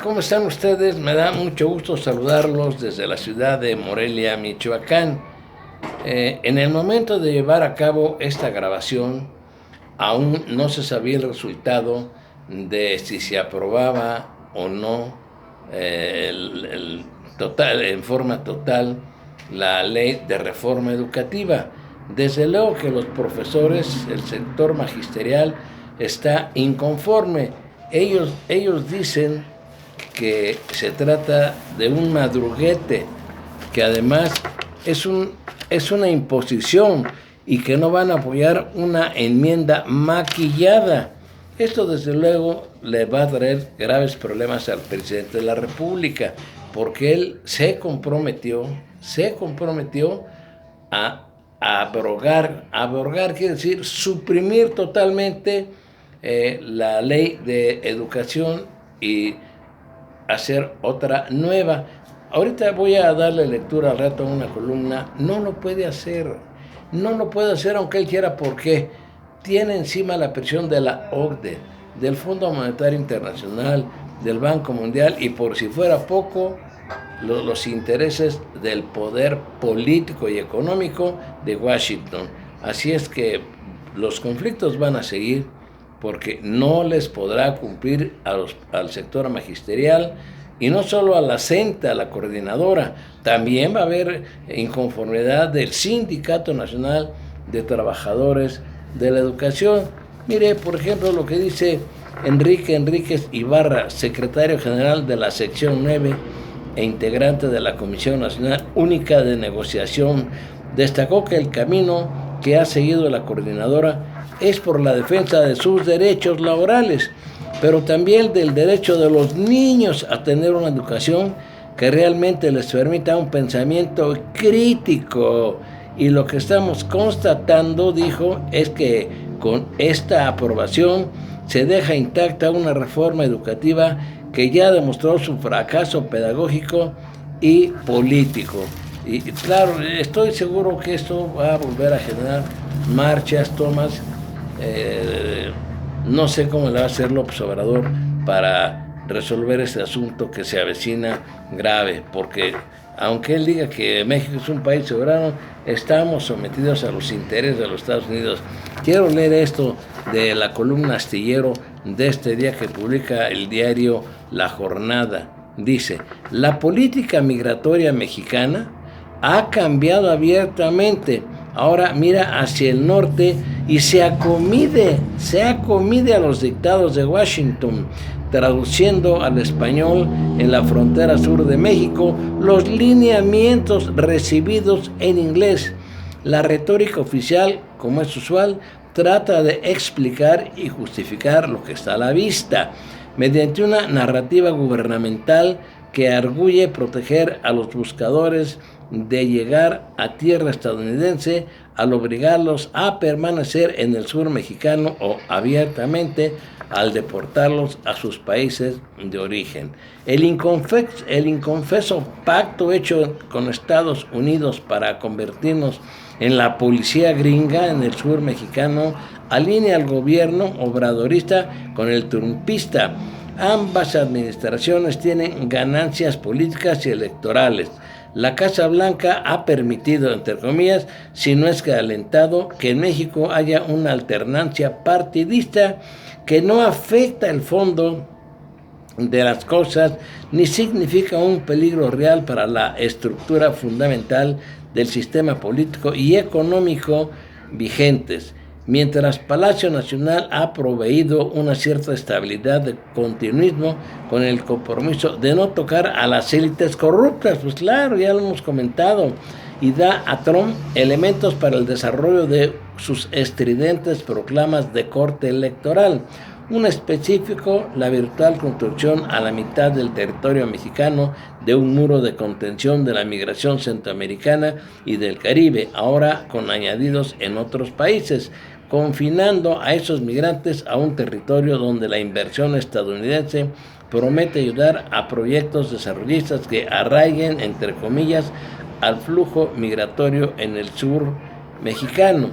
¿Cómo están ustedes? Me da mucho gusto saludarlos desde la ciudad de Morelia, Michoacán. En el momento de llevar a cabo esta grabación, aún no se sabía el resultado de si se aprobaba o no en forma total la ley de reforma educativa. Desde luego que los profesores, el sector magisterial, está inconforme. Ellos dicen que se trata de un madruguete, que además es una imposición y que no van a apoyar una enmienda maquillada. Esto desde luego le va a traer graves problemas al presidente de la República, porque él se comprometió a abrogar quiere decir suprimir totalmente la ley de educación y hacer otra nueva. Ahorita voy a darle lectura al rato a una columna. No lo puede hacer aunque él quiera, porque tiene encima la presión de la OCDE, del Fondo Monetario Internacional, del Banco Mundial y, por si fuera poco, los intereses del poder político y económico de Washington. Así es que los conflictos van a seguir, porque no les podrá cumplir al sector magisterial, y no solo a la CENTE, a la coordinadora, también va a haber inconformidad del Sindicato Nacional de Trabajadores de la Educación. Mire, por ejemplo, lo que dice Enrique Enríquez Ibarra, secretario general de la sección 9 e integrante de la Comisión Nacional Única de Negociación. Destacó que el camino que ha seguido la coordinadora es por la defensa de sus derechos laborales, pero también del derecho de los niños a tener una educación que realmente les permita un pensamiento crítico. Y lo que estamos constatando, dijo, es que con esta aprobación se deja intacta una reforma educativa que ya demostró su fracaso pedagógico y político. Y claro, estoy seguro que esto va a volver a generar marchas, tomas. No sé cómo le va a hacer López Obrador para resolver este asunto que se avecina grave, porque aunque él diga que México es un país soberano, estamos sometidos a los intereses de los Estados Unidos. Quiero leer esto de la columna astillero de este día que publica el diario La Jornada. Dice: la política migratoria mexicana ha cambiado abiertamente. Ahora mira hacia el norte y se acomide a los dictados de Washington, traduciendo al español en la frontera sur de México los lineamientos recibidos en inglés. La retórica oficial, como es usual, trata de explicar y justificar lo que está a la vista, mediante una narrativa gubernamental que arguye proteger a los buscadores de llegar a tierra estadounidense al obligarlos a permanecer en el sur mexicano o abiertamente al deportarlos a sus países de origen. El inconfeso pacto hecho con Estados Unidos para convertirnos en la policía gringa en el sur mexicano alinea al gobierno obradorista con el trumpista. Ambas administraciones tienen ganancias políticas y electorales. La Casa Blanca ha permitido, entre comillas, si no es que alentado, que en México haya una alternancia partidista que no afecta el fondo de las cosas ni significa un peligro real para la estructura fundamental del sistema político y económico vigentes. Mientras Palacio Nacional ha proveído una cierta estabilidad de continuismo con el compromiso de no tocar a las élites corruptas, pues claro, ya lo hemos comentado, y da a Trump elementos para el desarrollo de sus estridentes proclamas de corte electoral. Un específico, la virtual construcción a la mitad del territorio mexicano de un muro de contención de la migración centroamericana y del Caribe, ahora con añadidos en otros países, confinando a esos migrantes a un territorio donde la inversión estadounidense promete ayudar a proyectos desarrollistas que arraiguen, entre comillas, al flujo migratorio en el sur mexicano.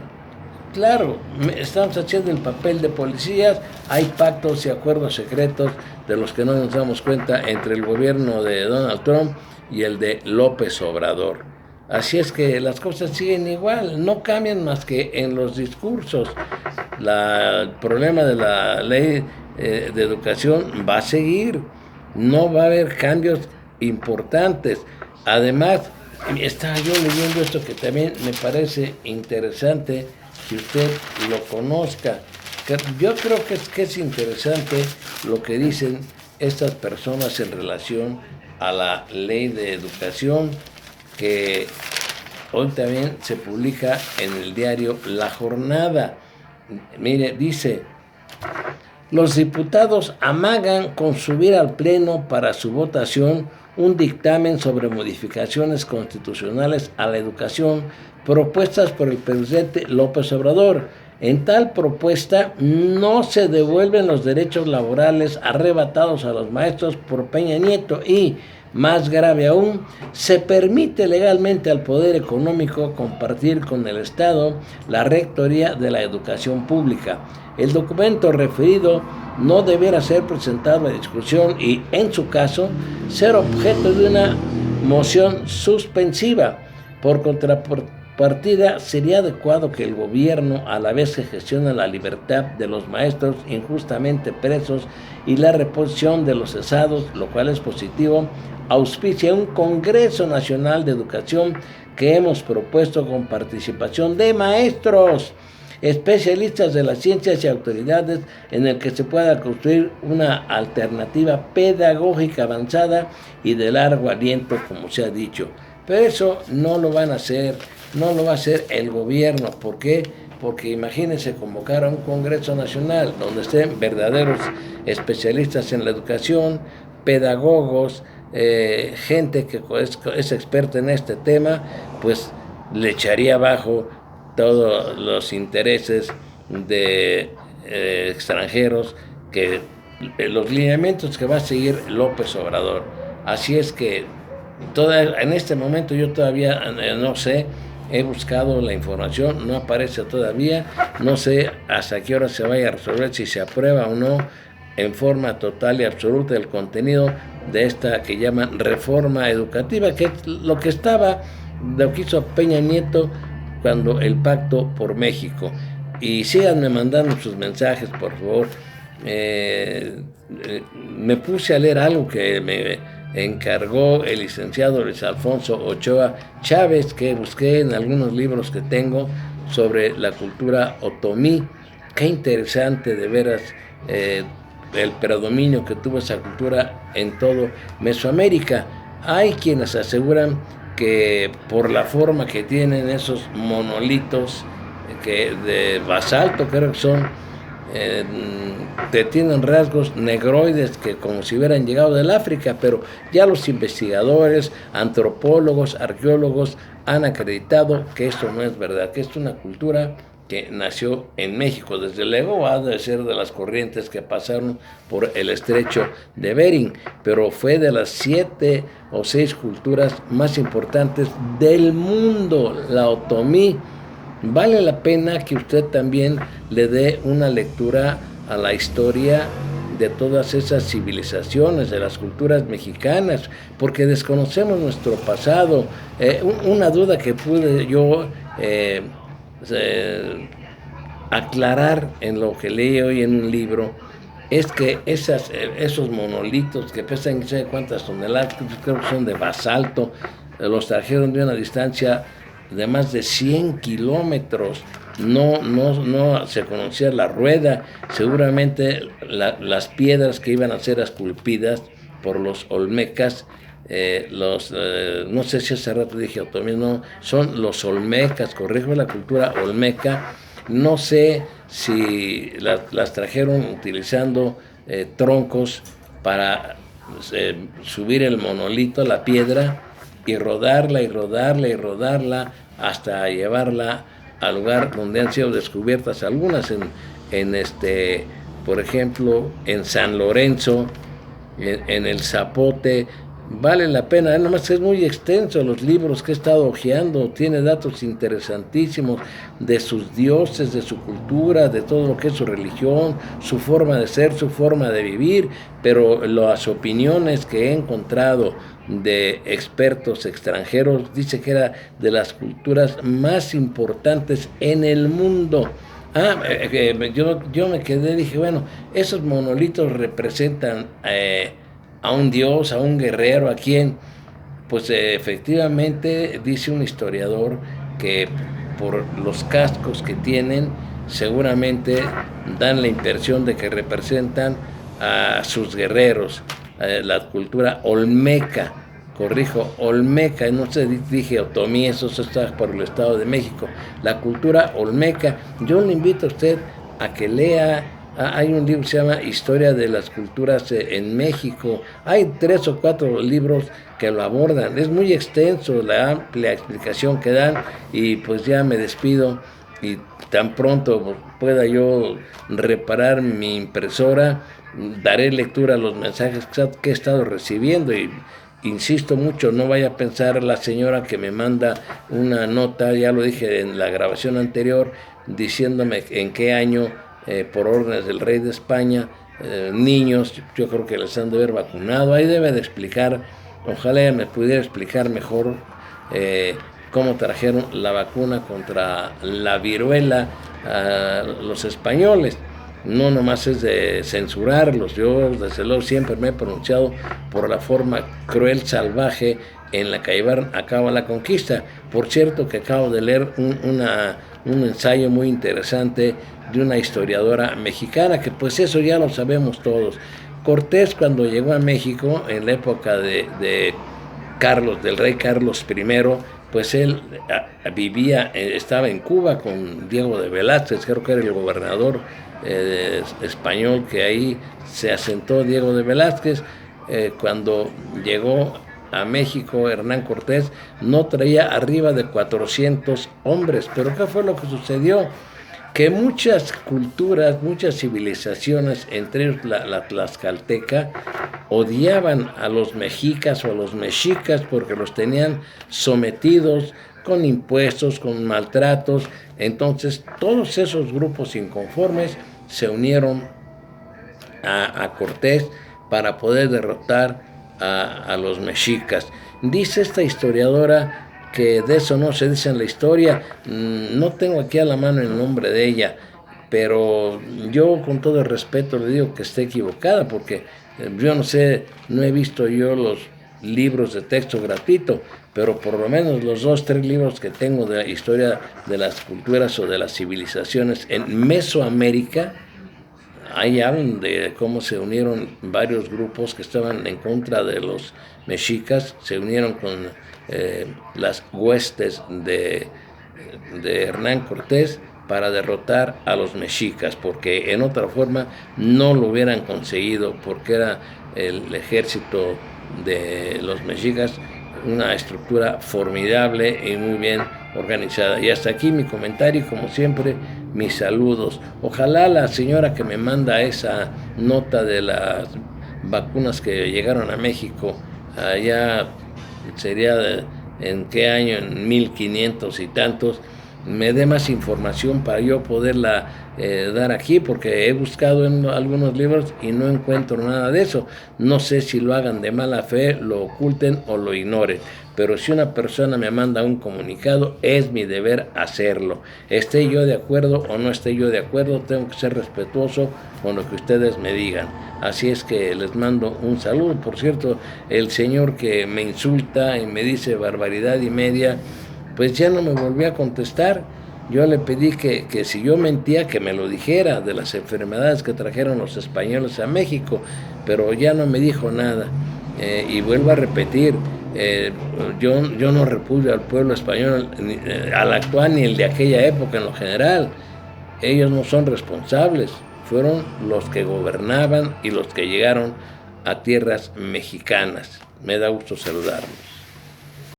claro, estamos haciendo el papel de policías, hay pactos y acuerdos secretos de los que no nos damos cuenta entre el gobierno de Donald Trump y el de López Obrador. Así es que las cosas siguen igual, no cambian más que en los discursos. El problema de la ley de educación va a seguir, no va a haber cambios importantes. Además, estaba yo leyendo esto que también me parece interesante que usted lo conozca. Yo creo que es interesante lo que dicen estas personas en relación a la ley de educación, que hoy también se publica en el diario La Jornada. Mire, dice: los diputados amagan con subir al Pleno para su votación un dictamen sobre modificaciones constitucionales a la educación propuestas por el presidente López Obrador. En tal propuesta no se devuelven los derechos laborales arrebatados a los maestros por Peña Nieto y, más grave aún, se permite legalmente al poder económico compartir con el Estado la rectoría de la educación pública. El documento referido no deberá ser presentado a discusión y, en su caso, ser objeto de una moción suspensiva. Por contrapartida, sería adecuado que el gobierno, a la vez que gestiona la libertad de los maestros injustamente presos y la reposición de los cesados, lo cual es positivo, auspicie un Congreso Nacional de Educación que hemos propuesto con participación de maestros, especialistas de las ciencias y autoridades, en el que se pueda construir una alternativa pedagógica avanzada y de largo aliento, como se ha dicho. Pero eso no lo van a hacer, no lo va a hacer el gobierno. ¿Por qué? Porque imagínense convocar a un Congreso Nacional donde estén verdaderos especialistas en la educación, pedagogos, gente que es experta en este tema, pues le echaría abajo todos los intereses de extranjeros, que los lineamientos que va a seguir López Obrador. Así es que en este momento yo todavía no sé, he buscado la información, no aparece todavía, no sé hasta qué hora se vaya a resolver, si se aprueba o no en forma total y absoluta el contenido de esta que llaman reforma educativa, que es lo que hizo Peña Nieto cuando el Pacto por México. Y síganme mandando sus mensajes, por favor. Me puse a leer algo que me encargó el licenciado Luis Alfonso Ochoa Chávez, que busqué en algunos libros que tengo sobre la cultura otomí. Qué interesante, de veras, el predominio que tuvo esa cultura en todo Mesoamérica. Hay quienes aseguran que por la forma que tienen esos monolitos que de basalto, creo que son, tienen rasgos negroides, que como si hubieran llegado del África, pero ya los investigadores, antropólogos, arqueólogos han acreditado que esto no es verdad, que es una cultura que nació en México. Desde luego ha de ser de las corrientes que pasaron por el estrecho de Bering, pero fue de las 7 o 6 culturas más importantes del mundo, la otomí. Vale la pena que usted también le dé una lectura a la historia de todas esas civilizaciones, de las culturas mexicanas, porque desconocemos nuestro pasado. Una duda que pude yo aclarar en lo que leí hoy en un libro es que esos monolitos que pesan no sé cuántas toneladas, creo que son de basalto, los trajeron de una distancia de más de 100 kilómetros. No se conocía la rueda. Seguramente las piedras que iban a ser esculpidas por los olmecas, no sé si hace rato dije otomí, no, son los olmecas, corrijo, la cultura olmeca. No sé si las trajeron utilizando troncos para subir el monolito, la piedra, y rodarla hasta llevarla al lugar donde han sido descubiertas algunas, por ejemplo, en San Lorenzo, en el Zapote, vale la pena, nomás es muy extenso los libros que he estado hojeando, tiene datos interesantísimos de sus dioses, de su cultura, de todo lo que es su religión, su forma de ser, su forma de vivir, pero las opiniones que he encontrado de expertos extranjeros, dice que era de las culturas más importantes en el mundo. Yo me quedé, dije, bueno, esos monolitos representan a un dios, a un guerrero, a quién. Pues efectivamente dice un historiador que por los cascos que tienen, seguramente dan la impresión de que representan a sus guerreros, la cultura olmeca, corrijo, olmeca, no sé, dije otomí, eso está por el Estado de México, la cultura olmeca. Yo le invito a usted a que lea. Hay un libro que se llama Historia de las Culturas en México. Hay 3 o 4 libros que lo abordan. Es muy extenso la amplia explicación que dan, y pues ya me despido, y tan pronto pueda yo reparar mi impresora, daré lectura a los mensajes que he estado recibiendo. Y insisto mucho, no vaya a pensar la señora que me manda una nota, ya lo dije en la grabación anterior, diciéndome en qué año, por órdenes del rey de España, niños, yo creo que les han de haber vacunado. Ahí debe de explicar, ojalá ella me pudiera explicar mejor cómo trajeron la vacuna contra la viruela a los españoles. No nomás es de censurarlos, yo desde luego siempre me he pronunciado por la forma cruel, salvaje en la que llevaron a cabo la conquista. Por cierto que acabo de leer un ensayo muy interesante de una historiadora mexicana, que pues eso ya lo sabemos todos. Cortés, cuando llegó a México en la época de Carlos, del rey Carlos I, pues él vivía, estaba en Cuba con Diego de Velázquez, creo que era el gobernador español, que ahí se asentó Diego de Velázquez. Cuando llegó a México Hernán Cortés, no traía arriba de 400 hombres, pero ¿qué fue lo que sucedió? Que muchas culturas, muchas civilizaciones, entre ellos la tlaxcalteca, odiaban a los mexicas o a los mexicas porque los tenían sometidos con impuestos, con maltratos. Entonces todos esos grupos inconformes se unieron a Cortés para poder derrotar a los mexicas. Dice esta historiadora que de eso no se dice en la historia. No tengo aquí a la mano el nombre de ella, pero yo con todo el respeto le digo que esté equivocada, porque yo no sé, no he visto yo los libros de texto gratuito, pero por lo menos los 2, 3 libros que tengo de la historia de las culturas o de las civilizaciones en Mesoamérica, ahí hablan de cómo se unieron varios grupos que estaban en contra de los mexicas, se unieron con las huestes de Hernán Cortés para derrotar a los mexicas, porque en otra forma no lo hubieran conseguido, porque era el ejército de los mexicas una estructura formidable y muy bien organizada. Y hasta aquí mi comentario, y como siempre, mis saludos. Ojalá la señora que me manda esa nota de las vacunas que llegaron a México, allá sería en qué año, en 1500 y tantos, me dé más información para yo poderla dar aquí, porque he buscado en algunos libros y no encuentro nada de eso. No sé si lo hagan de mala fe, lo oculten o lo ignoren, pero si una persona me manda un comunicado, es mi deber hacerlo. Esté yo de acuerdo o no esté yo de acuerdo, tengo que ser respetuoso con lo que ustedes me digan. Así es que les mando un saludo. Por cierto, el señor que me insulta y me dice barbaridad y media, pues ya no me volvió a contestar. Yo le pedí que si yo mentía, que me lo dijera de las enfermedades que trajeron los españoles a México, pero ya no me dijo nada. Y vuelvo a repetir, yo no repudio al pueblo español, al actual ni el de aquella época en lo general. Ellos no son responsables, fueron los que gobernaban y los que llegaron a tierras mexicanas. Me da gusto saludarlos.